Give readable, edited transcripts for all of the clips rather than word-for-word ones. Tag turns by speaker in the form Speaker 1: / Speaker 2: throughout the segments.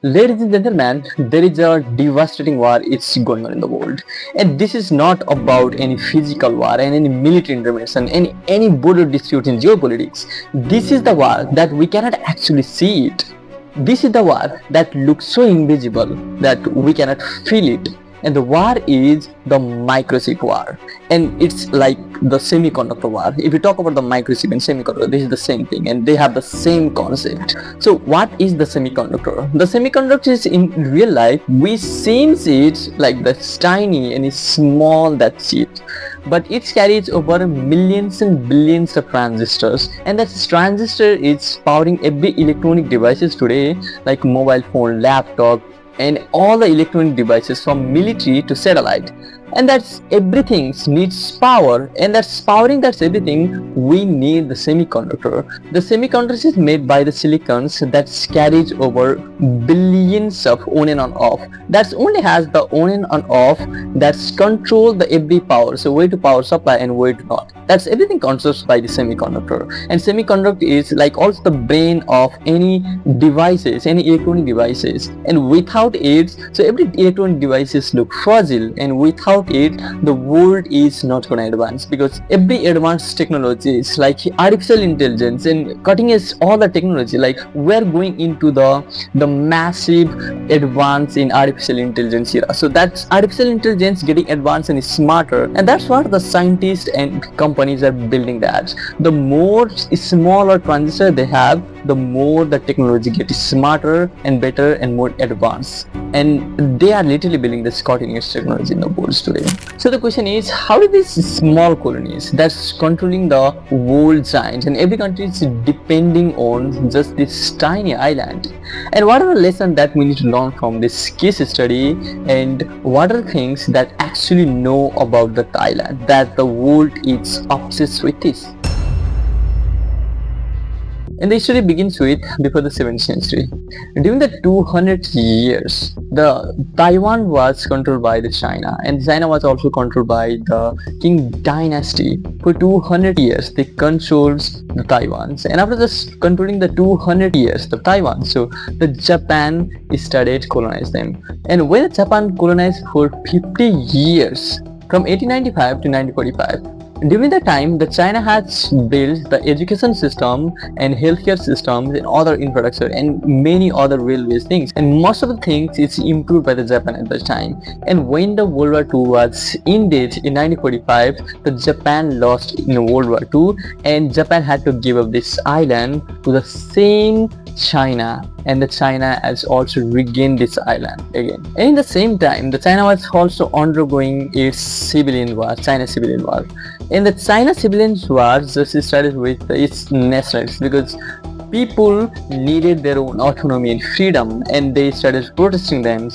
Speaker 1: Ladies and gentlemen, there is a devastating war it's going on in the world. And this is not about any physical war and any military intervention and any border dispute in geopolitics. This is the war that we cannot actually see it. This is the war that looks so invisible that we cannot feel it. And the war is the microchip war, and it's like the semiconductor war. If you talk about the microchip and semiconductor, this is the same thing and they have the same concept. So what is the semiconductor? The semiconductor is, in real life, we seems it like that's tiny and it's small, that chip, but it carries over millions and billions of transistors, and that transistor is powering every electronic devices today, like mobile phone, laptop, and all the electronic devices from military to satellite. And that's everything needs power, and that's powering that's everything. We need the semiconductor. The semiconductor is made by the silicons that carries over billions of on and on off. That's only has the on and on off that's control the every power. So way to power supply and way to not. That's everything controlled by the semiconductor. And semiconductor is like also the brain of any devices, any electronic devices. And without it, so every electronic devices look fragile, and without it the world is not going to advance, because every advanced technology is like artificial intelligence and cutting edge all the technology, like we're going into the massive advance in artificial intelligence era. So that's artificial intelligence getting advanced and smarter, and that's what the scientists and companies are building. That the more smaller transistor they have, the more the technology gets smarter and better and more advanced, and they are literally building this cutting edge technology in the world today. So the question is, how do these small colonies that's controlling the world giant, and every country is depending on just this tiny island, and what are the lessons that we need to learn from this case study, and what are the things that actually know about the island that the world is obsessed with this? And the story begins with before the 7th century. During the 200 years, the Taiwan was controlled by the China, and China was also controlled by the King dynasty. For 200 years, they controlled the Taiwans, and after just controlling the 200 years the Taiwan, so the Japan started colonize them. And when Japan colonized for 50 years, from 1895 to 1945, during that time, the China has built the education system and healthcare systems and other infrastructure and many other railways things, and most of the things is improved by the Japan at that time. And when the World War II was ended in 1945, the Japan lost in World War II, and Japan had to give up this island to the same China, and the China has also regained this island again. And in the same time, the China was also undergoing its civilian war, China civilian war. And the China civilian war just started with its nationalists, because people needed their own autonomy and freedom, and they started protesting them.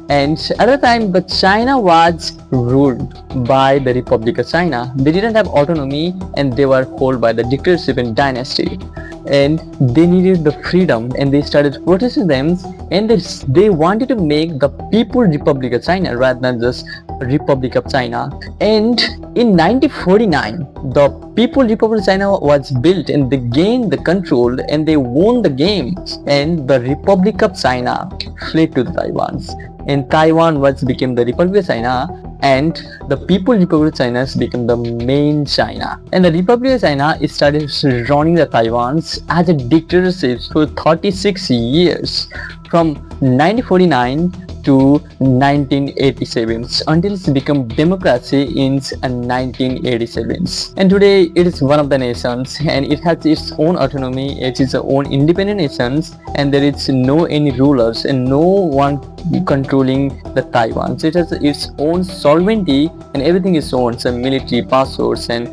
Speaker 1: And at the time, but China was ruled by the Republic of China. They didn't have autonomy, and they were held by the dictatorship and dynasty, and they needed the freedom, and they started protesting them, and they wanted to make the People Republic of China rather than just Republic of China. And in 1949, the People Republic of China was built, and they gained the control, and they won the game, and the Republic of China fled to the Taiwan, and Taiwan became the Republic of China, and the People Republic of China became the main China. And the Republic of China started running the Taiwan as a dictatorship for 36 years, from 1949 to 1987, until it became democracy in 1987. And today it is one of the nations, and it has its own autonomy, it is its own independent nations, and there is no any rulers and no one controlling the Taiwan. So it has its own sovereignty, and everything is own, some military passports and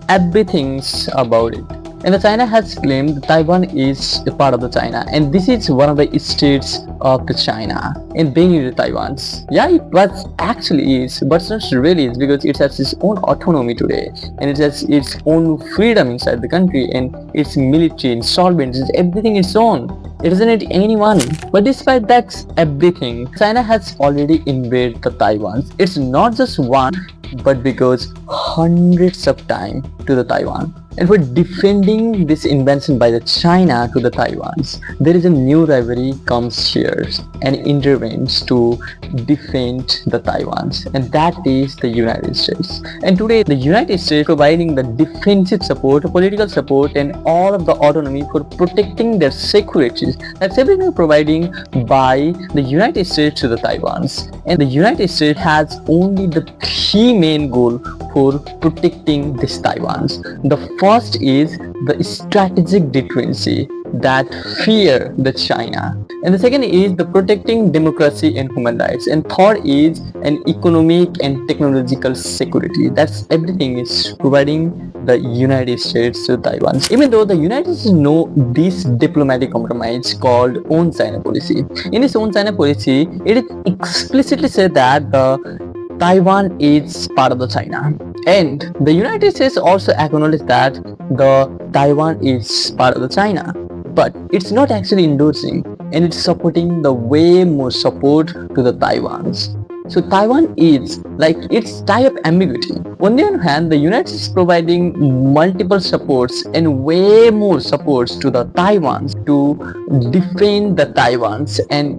Speaker 1: everything's about it. And the China has claimed that Taiwan is a part of the China, and this is one of the states of the China, and they need the Taiwan's. Yeah, it was actually is, but it's not really is, because it has its own autonomy today, and it has its own freedom inside the country, and its military and solvents, everything is own. It doesn't need anyone. But despite that everything, China has already invaded the Taiwan. It's not just one, but because hundreds of times to the Taiwan. And for defending this invention by the China to the Taiwans, there is a new rivalry comes here and intervenes to defend the Taiwans, and that is the United States. And today the United States providing the defensive support, political support, and all of the autonomy for protecting their security. That's everything providing by the United States to the Taiwans. And the United States has only the three main goals for protecting this Taiwans. The first is the strategic deterrence that fear the China, and the second is the protecting democracy and human rights, and third is an economic and technological security. That's everything is providing the United States to Taiwan. Even though the United States know this diplomatic compromise called own China policy. In this own China policy, it is explicitly said that the Taiwan is part of the China, and the United States also acknowledged that the Taiwan is part of the China, but it's not actually endorsing, and it's supporting the way more support to the Taiwans. So Taiwan is like its type of ambiguity. On the other hand, the United States providing multiple supports and way more supports to the Taiwans to defend the Taiwans and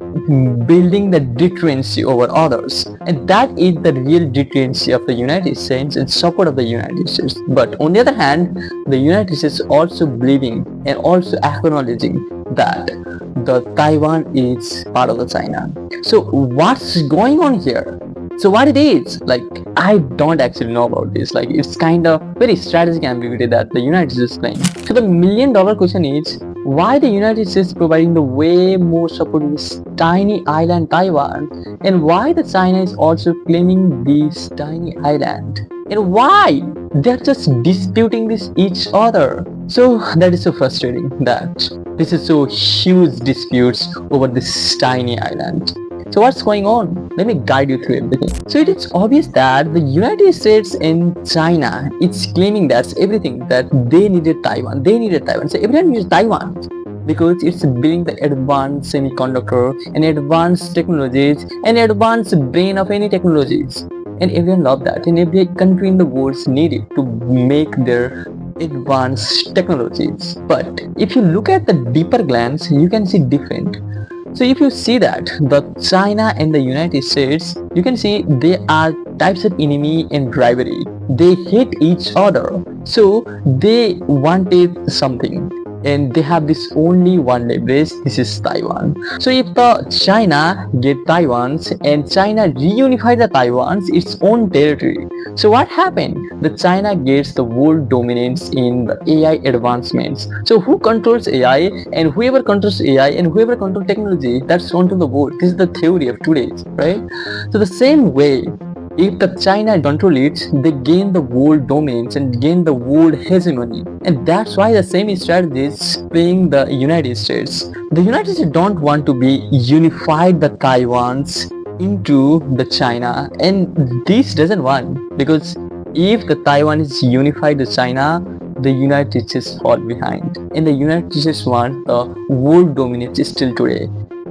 Speaker 1: building the deterrence over others. And that is the real deterrence of the United States and support of the United States. But on the other hand, the United States also believing and also acknowledging that the Taiwan is part of the China. So what's going on here? So what it is, like, I don't actually know about this. Like, it's kind of very strategic ambiguity that the United States is playing. So the $1,000,000 question is, why the United States providing the way more support to this tiny island Taiwan, and why the China is also claiming this tiny island, and why they're just disputing this each other. So that is so frustrating that this is so huge disputes over this tiny island. So what's going on? Let me guide you through everything. So it is obvious that the United States and China is claiming that's everything, that they needed Taiwan. They needed Taiwan. So everyone needs Taiwan because it's building the advanced semiconductor and advanced technologies and advanced brain of any technologies. And everyone loves that. And every country in the world need it to make their advanced technologies. But if you look at the deeper glance, you can see different. So if you see that the China and the United States, you can see they are types of enemy and rivalry. They hate each other. So they wanted something, and they have this only one leverage. This is Taiwan. So if the China get Taiwan's and China reunify the Taiwan's its own territory, so what happened? The China gets the world dominance in the AI advancements. So who controls AI? And whoever controls AI and whoever controls technology, that's control the world. This is the theory of today, right? So the same way, if the China control it, they gain the world dominance and gain the world hegemony. And that's why the same strategy is playing the United States. The United States don't want to be unified the Taiwan's into the China, and this doesn't want, because if the Taiwan is unified to China, the United States fall behind, and the United States want the world dominance still today.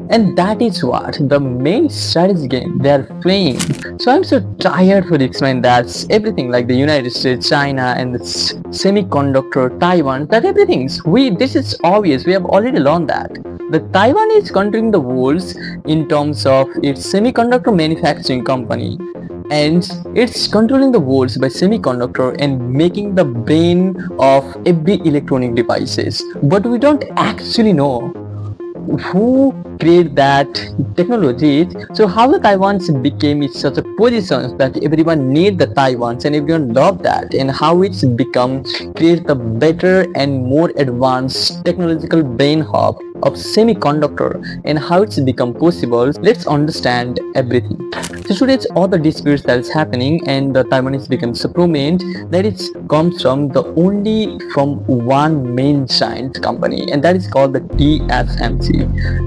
Speaker 1: And that is what the main strategy game they are playing. So I'm so tired to explain that everything like the United States, China, and the semiconductor, Taiwan, that everything's this is obvious. We have already learned that. The Taiwan is controlling the world in terms of its semiconductor manufacturing company, and it's controlling the world by semiconductor and making the brain of every electronic devices. But we don't actually know who create that technology. So how the Taiwan's became in such a position that everyone need the Taiwan's and everyone love that, and how it's become create the better and more advanced technological brain hub of semiconductor, and how it's become possible. Let's understand everything. So today it's all the disputes that is happening, and the Taiwan has become so prominent that it comes from one main giant company, and that is called the TSMC.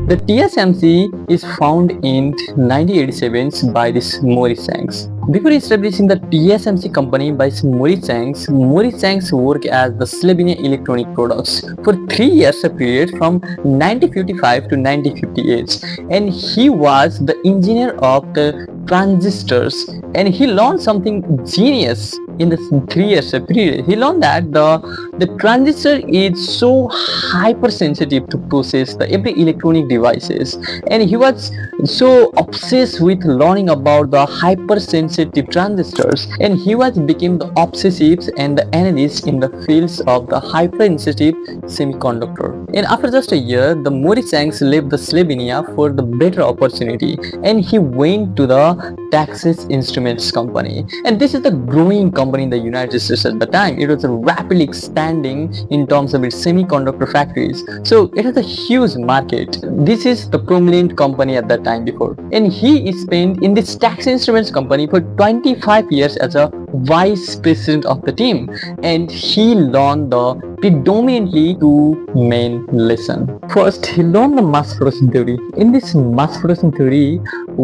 Speaker 1: The TSMC is found in 1987 by this Maurice Chang. Before establishing the TSMC company by Maurice Chang worked as the slave in electronic products for 3 years a period from 1955 to 1958, and he was the engineer of the transistors, and he learned something genius in this 3 years period. He learned that the transistor is so hypersensitive to process the every electronic devices, and he was so obsessed with learning about the hypersensitive transistors, and he was became the obsessive and the analyst in the fields of the hypersensitive semiconductor. And after just a year, the Maurice Sangs left the Slovenia for the better opportunity, and he went to the Texas Instruments company. And this is the growing company in the United States at the time. It was rapidly expanding in terms of its semiconductor factories. So it has a huge market. This is the prominent company at that time before. And he spent in this Texas Instruments company for 25 years as a vice president of the team, and he learned the predominantly two main lessons. First, he learned the mass production theory. In this mass production theory,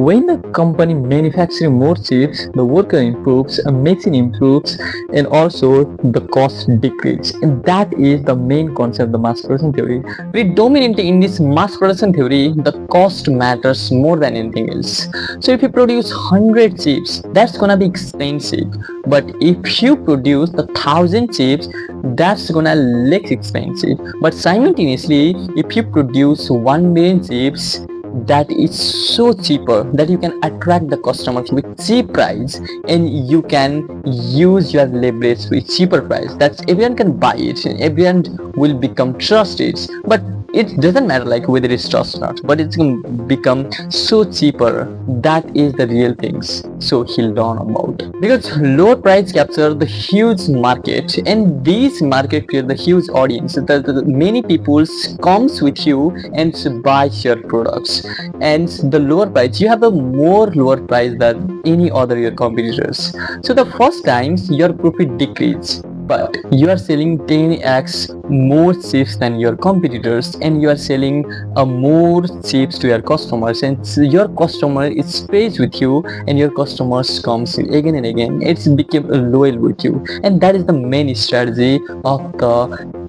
Speaker 1: when the company manufactures more chips, the worker improves, a machine improves, and also the cost decreases. And that is the main concept of the mass production theory. Predominantly in this mass production theory, the cost matters more than anything else. So if you produce 100 chips, that's gonna be expensive. But if you produce 1,000 chips, that's gonna less expensive. But simultaneously, if you produce 1 million chips, that is so cheaper that you can attract the customers with cheap price, and you can use your leverage with cheaper price. That's everyone can buy it and everyone will become trusted. But it doesn't matter like whether it's trust or not, but it's gonna become so cheaper. That is the real things. So he'll learn about, because low price capture the huge market, and these market create the huge audience. The many people comes with you and buy your products, and the lower price, you have a more lower price than any other your competitors. So the first times your profit decrease, but you are selling 10x more chips than your competitors, and you are selling more chips to your customers, and your customer is stays with you, and your customers comes again and again. It's became loyal with you, and that is the main strategy of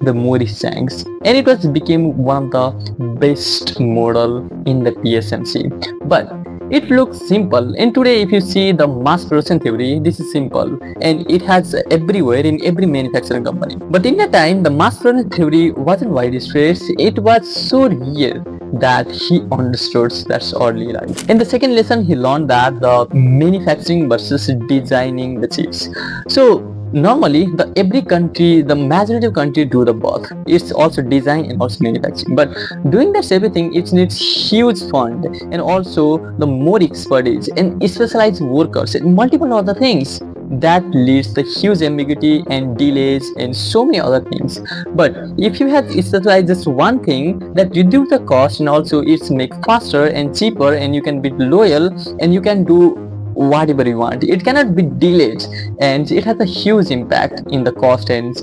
Speaker 1: the Maurice Sangs, and it was became one of the best model in the TSMC. But it looks simple, and today if you see the mass production theory, this is simple and it has everywhere in every manufacturing company. But in that time, the mass production theory wasn't widespread. It was so rare that he understood that's early life. In the second lesson, he learned that the manufacturing versus designing the chips. So normally every country, the majority of country do the both. It's also design and also manufacturing, but doing that everything, it needs huge fund and also the more expertise and specialized workers and multiple other things. That leads to huge ambiguity and delays and so many other things. But if you have specialized just one thing, that reduce the cost and also it's make faster and cheaper, and you can be loyal and you can do whatever you want. It cannot be delayed, and it has a huge impact in the cost and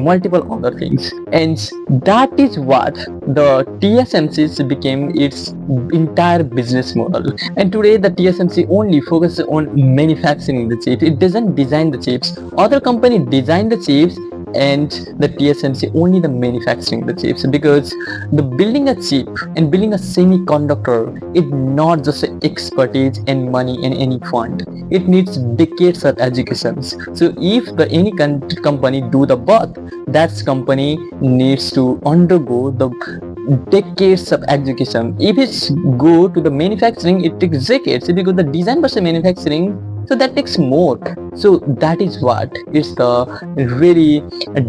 Speaker 1: multiple other things. And that is what the TSMC became its entire business model. And today the TSMC only focuses on manufacturing the chips. It doesn't design the chips. Other company design the chips, and the TSMC only the manufacturing the chips, because the building a chip and building a semiconductor is not just expertise and money and any fund. It needs decades of educations. So if any company do the both, that company needs to undergo the decades of education. If it's go to the manufacturing, it takes decades, because the design versus manufacturing, so that takes more. So that is what is the really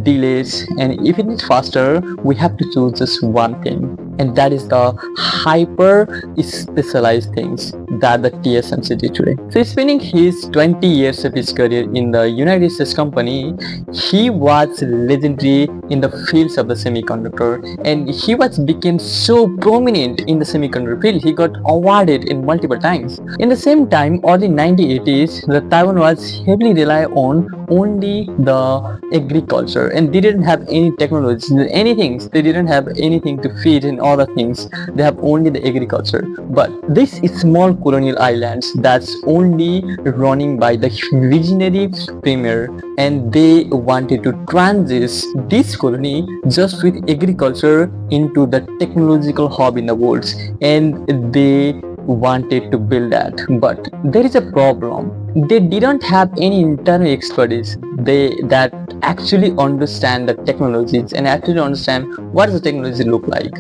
Speaker 1: delays, and if it is faster, we have to choose just one thing, and that is the hyper specialized things that the TSMC did today. So spending his 20 years of his career in the United States company, he was legendary in the fields of the semiconductor, and he became so prominent in the semiconductor field. He got awarded in multiple times. In the same time, early 1980s, the Taiwan was heavily rely on only the agriculture, and they didn't have any technology, anything. They didn't have anything to feed and other things. They have only the agriculture. But this is small colonial islands that's only running by the visionary premier, and they wanted to transit this colony just with agriculture into the technological hub in the world, and they wanted to build that, but there is a problem. They didn't have any internal expertise that actually understand the technologies and actually understand what does the technology look like.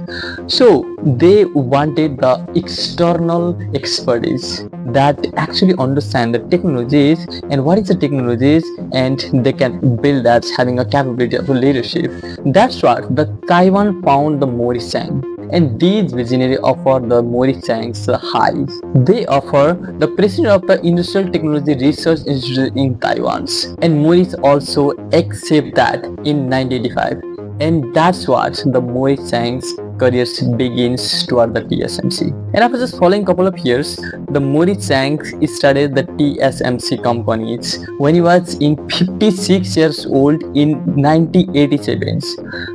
Speaker 1: So they wanted the external expertise that actually understand the technologies and what is the technologies, and they can build that having a capability of leadership. That's what the Taiwan found the Maurice Chang, and these visionaries offer the Maurice Chang's highs. They offer the president of the Industrial Technology Research Institute in Taiwan, and Maurice also accept that in 1985, and that's what the Maurice Chang's career begins toward the TSMC. And after just following couple of years, the Maurice Chang started the TSMC companies when he was in 56 years old in 1987.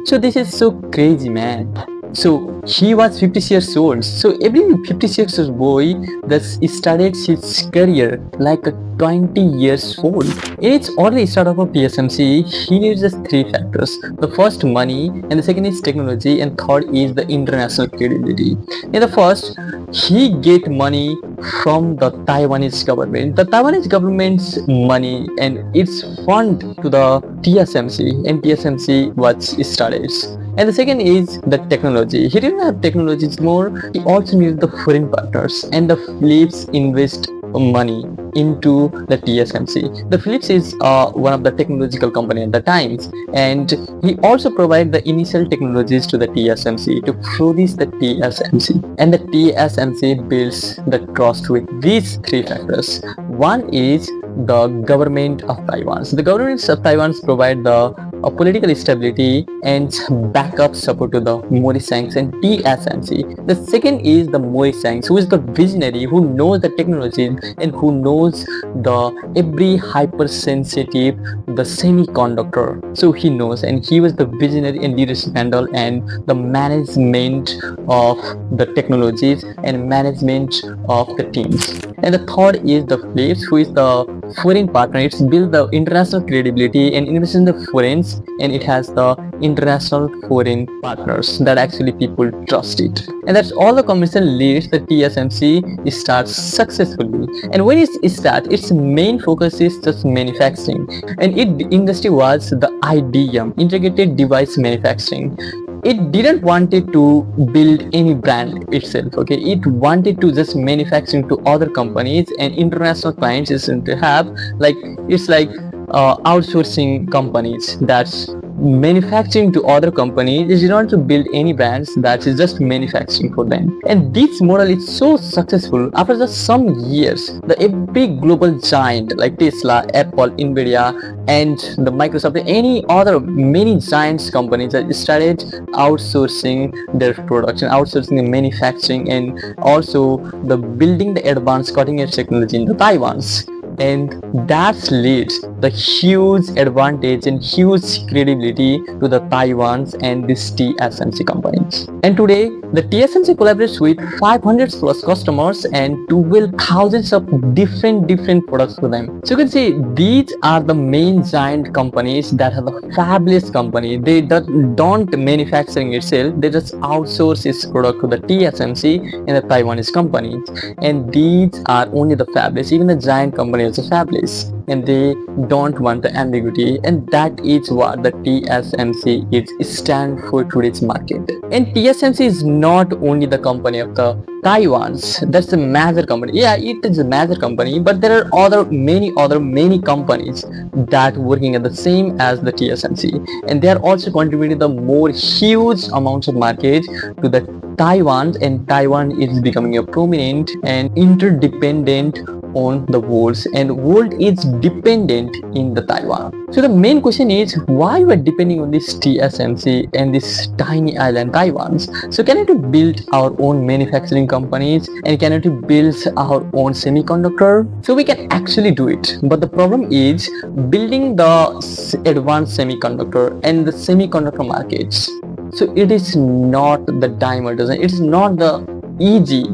Speaker 1: So this is so crazy, man. So he was 56 years old. So every 56 years boy that started his career like a 20 years old. In its early startup of TSMC, he needs just three factors. The first, money, and the second is technology, and third is the international credibility. In the first, he get money from the Taiwanese government. The Taiwanese government's money and its fund to the TSMC, and TSMC was started. And the second is the technology. He didn't have technologies more, he also needed the foreign partners, and the Philips invest money into the TSMC. The Philips is one of the technological company at the times, and he also provided the initial technologies to the TSMC to produce the TSMC. And the TSMC builds the trust with these three factors. One is the government of Taiwan. So the governments of Taiwan provide the political stability and backup support to the Maurice Chang and TSMC. The second is the Maurice Chang, who is the visionary, who knows the technology and who knows the every hypersensitive the semiconductor. So he knows, and he was the visionary and leadership handle and the management of the technologies and management of the teams. And the third is the Philips, who is the foreign partner. It's built the international credibility and invest in the foreign, and it has the international foreign partners that actually people trust it. And that's all the combination leads the TSMC starts successfully. And when it starts, its main focus is just manufacturing, and its industry was the IDM, integrated device manufacturing. It didn't wanted to build any brand itself, okay? It wanted to just manufacturing to other companies and international clients is to have like, it's like outsourcing companies that's manufacturing to other companies. Is not to build any brands, that is just manufacturing for them. And this model is so successful. After just some years, the every global giant like Tesla, Apple, Nvidia, and the Microsoft, any other many giants companies that started outsourcing their production, outsourcing the manufacturing, and also the building the advanced cutting edge technology in the Taiwan's. And that leads the huge advantage and huge credibility to the Taiwan's and this TSMC companies. And today the TSMC collaborates with 500 plus customers and 12,000 of different products for them. So you can see these are the main giant companies that have a fabulous company. They don't manufacturing itself, they just outsource its product to the TSMC and the Taiwanese companies. And these are only the fabulous, even the giant companies are fabulous, and they don't want the ambiguity, and that is what the TSMC is stand for today's market. And TSMC is not only the company of the Taiwan's, that's a major company. Yeah, it is a major company, but there are many companies that working at the same as the TSMC, and they are also contributing the more huge amounts of market to the Taiwan, and Taiwan is becoming a prominent and interdependent on the world, and world is dependent in the Taiwan. So the main question is, why we are depending on this TSMC and this tiny island Taiwan? So can it build our own manufacturing companies, and can it build our own semiconductor? So we can actually do it, but the problem is building the advanced semiconductor and the semiconductor markets. So it is not the dime a dozen, it is not the easy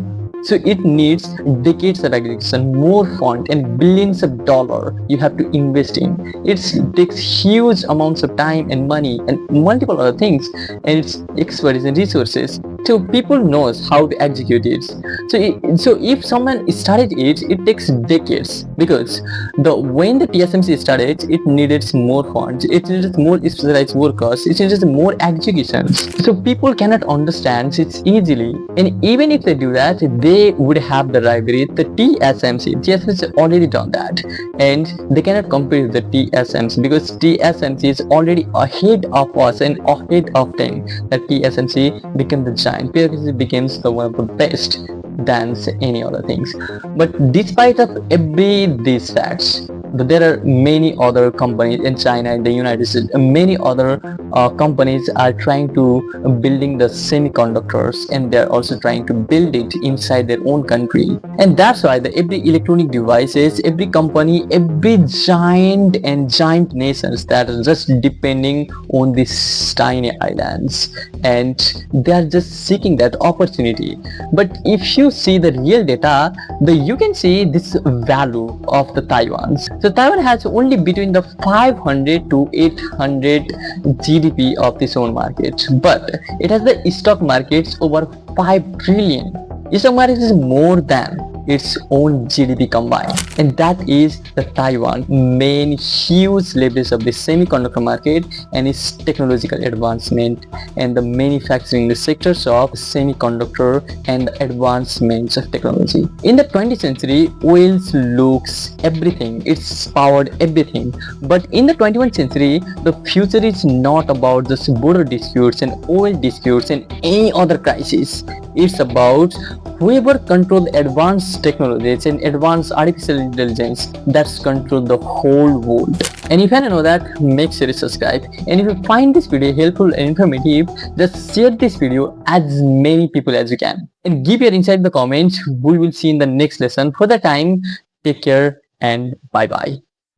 Speaker 1: So it needs decades of aggregation, more fund, and billions of dollars you have to invest in. It takes huge amounts of time and money and multiple other things, and it's expertise and resources. So people knows how to execute it. So if someone started it, it takes decades, because when the TSMC started, it needed more funds, it needed more specialized workers, it needed more execution. So people cannot understand it easily, and even if they do that, they would have the rivalry. The TSMC already done that, and they cannot compete with the TSMC because TSMC is already ahead of us and ahead of them. That TSMC became the giant. TSMC becomes the one of the best than any other things. But despite of every these facts, there are many other companies in China and the United States. Many other companies are trying to building the semiconductors, and they're also trying to build it inside their own country. And that's why every electronic devices, every company, every giant nations that are just depending on these tiny islands, and they are just seeking that opportunity. But if you see the real data, you can see this value of the Taiwan. So Taiwan has only between the 500 to 800 GDP of its own market, but it has the stock markets over 5 trillion. Stock market is more than its own GDP combined, and that is the Taiwan main huge leverage of the semiconductor market and its technological advancement and the manufacturing the sectors of semiconductor and the advancements of technology. In the 20th century, oil looks everything, it's powered everything, but in the 21st century, the future is not about just border disputes and oil disputes and any other crisis. It's about whoever control advanced technologies and advanced artificial intelligence that's control the whole world. And if you want to know that, make sure to subscribe. And if you find this video helpful and informative, just share this video as many people as you can. And give your insight in the comments. We will see in the next lesson. For the time, take care and bye bye.